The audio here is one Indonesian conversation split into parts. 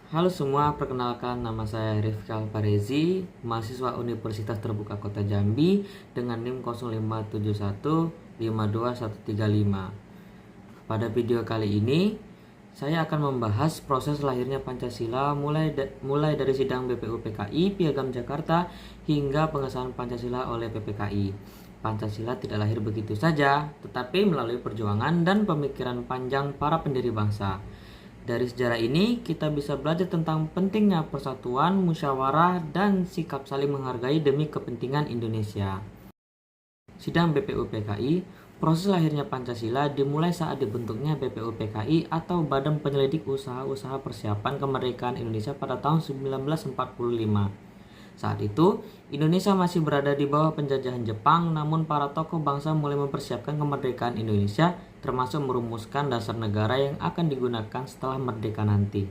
Halo semua, perkenalkan nama saya Rifkal Parezi, mahasiswa Universitas Terbuka Kota Jambi dengan NIM 0571521135. Pada video kali ini, saya akan membahas proses lahirnya Pancasila mulai dari sidang BPUPKI Piagam Jakarta hingga pengesahan Pancasila oleh PPKI. Pancasila tidak lahir begitu saja, tetapi melalui perjuangan dan pemikiran panjang para pendiri bangsa. Dari sejarah ini, kita bisa belajar tentang pentingnya persatuan, musyawarah, dan sikap saling menghargai demi kepentingan Indonesia. Sidang BPUPKI, proses lahirnya Pancasila dimulai saat dibentuknya BPUPKI atau Badan Penyelidik Usaha-Usaha Persiapan Kemerdekaan Indonesia pada tahun 1945. Saat itu, Indonesia masih berada di bawah penjajahan Jepang, namun para tokoh bangsa mulai mempersiapkan kemerdekaan Indonesia, termasuk merumuskan dasar negara yang akan digunakan setelah merdeka nanti.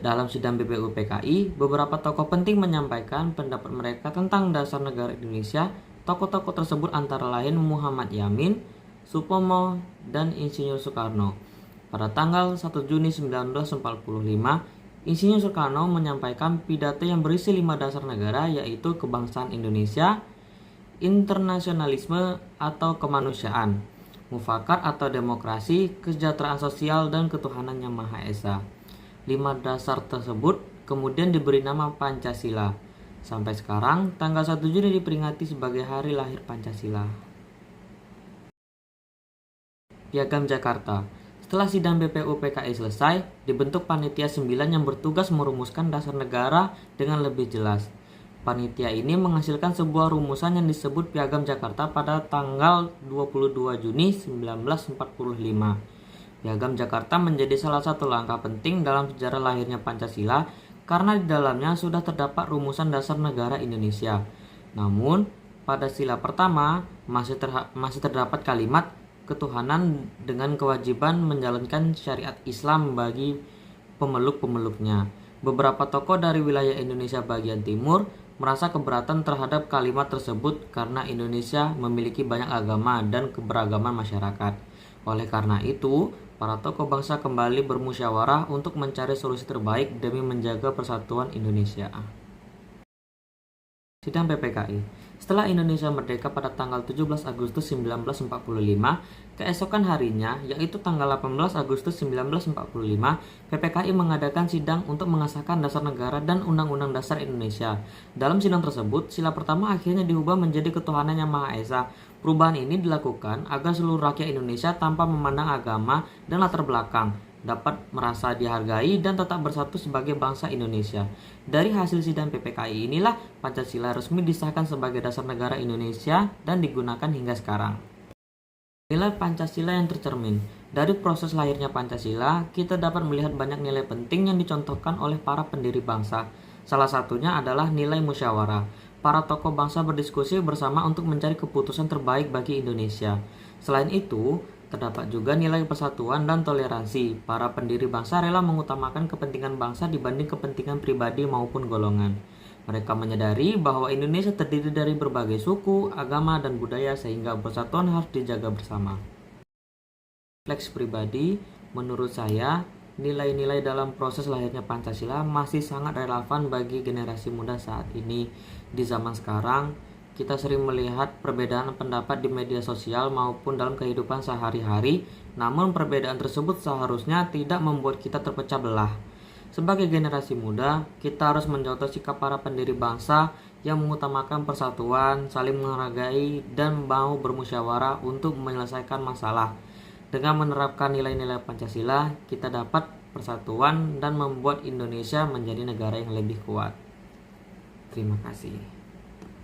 Dalam sidang BPUPKI, beberapa tokoh penting menyampaikan pendapat mereka tentang dasar negara Indonesia. Tokoh-tokoh tersebut antara lain Muhammad Yamin, Supomo, dan Insinyur Soekarno. Pada tanggal 1 Juni 1945, Insinyur Soekarno menyampaikan pidato yang berisi 5 dasar negara, yaitu kebangsaan Indonesia, internasionalisme atau kemanusiaan, mufakat atau demokrasi, kesejahteraan sosial, dan ketuhanan yang Maha Esa. 5 dasar tersebut kemudian diberi nama Pancasila. Sampai sekarang, tanggal 1 Juni diperingati sebagai hari lahir Pancasila. Piagam Jakarta. Setelah sidang BPUPKI selesai, dibentuk Panitia 9 yang bertugas merumuskan dasar negara dengan lebih jelas. Panitia ini menghasilkan sebuah rumusan yang disebut Piagam Jakarta pada tanggal 22 Juni 1945. Piagam Jakarta menjadi salah satu langkah penting dalam sejarah lahirnya Pancasila karena di dalamnya sudah terdapat rumusan dasar negara Indonesia. Namun, pada sila pertama masih terdapat kalimat ketuhanan dengan kewajiban menjalankan syariat Islam bagi pemeluk-pemeluknya. Beberapa tokoh dari wilayah Indonesia bagian timur merasa keberatan terhadap kalimat tersebut karena Indonesia memiliki banyak agama dan keberagaman masyarakat. Oleh karena itu, para tokoh bangsa kembali bermusyawarah untuk mencari solusi terbaik demi menjaga persatuan Indonesia. Sidang PPKI. Setelah Indonesia merdeka pada tanggal 17 Agustus 1945, keesokan harinya, yaitu tanggal 18 Agustus 1945, PPKI mengadakan sidang untuk mengesahkan dasar negara dan Undang-Undang Dasar Indonesia. Dalam sidang tersebut, sila pertama akhirnya diubah menjadi ketuhanan yang Maha Esa. Perubahan ini dilakukan agar seluruh rakyat Indonesia tanpa memandang agama dan latar belakang dapat merasa dihargai dan tetap bersatu sebagai bangsa Indonesia. Dari hasil sidang PPKI inilah Pancasila resmi disahkan sebagai dasar negara Indonesia dan digunakan hingga sekarang. Nilai Pancasila yang tercermin. Dari proses lahirnya Pancasila, kita dapat melihat banyak nilai penting yang dicontohkan oleh para pendiri bangsa. Salah satunya adalah nilai musyawarah. Para tokoh bangsa berdiskusi bersama untuk mencari keputusan terbaik bagi Indonesia. Selain itu, terdapat juga nilai persatuan dan toleransi. Para pendiri bangsa rela mengutamakan kepentingan bangsa dibanding kepentingan pribadi maupun golongan. Mereka menyadari bahwa Indonesia terdiri dari berbagai suku, agama, dan budaya sehingga persatuan harus dijaga bersama. Refleks pribadi, menurut saya, nilai-nilai dalam proses lahirnya Pancasila masih sangat relevan bagi generasi muda saat ini. Di zaman sekarang, kita sering melihat perbedaan pendapat di media sosial maupun dalam kehidupan sehari-hari, namun perbedaan tersebut seharusnya tidak membuat kita terpecah belah. Sebagai generasi muda, kita harus mencontoh sikap para pendiri bangsa yang mengutamakan persatuan, saling menghargai, dan mau bermusyawarah untuk menyelesaikan masalah. Dengan menerapkan nilai-nilai Pancasila, kita dapat persatuan dan membuat Indonesia menjadi negara yang lebih kuat. Terima kasih.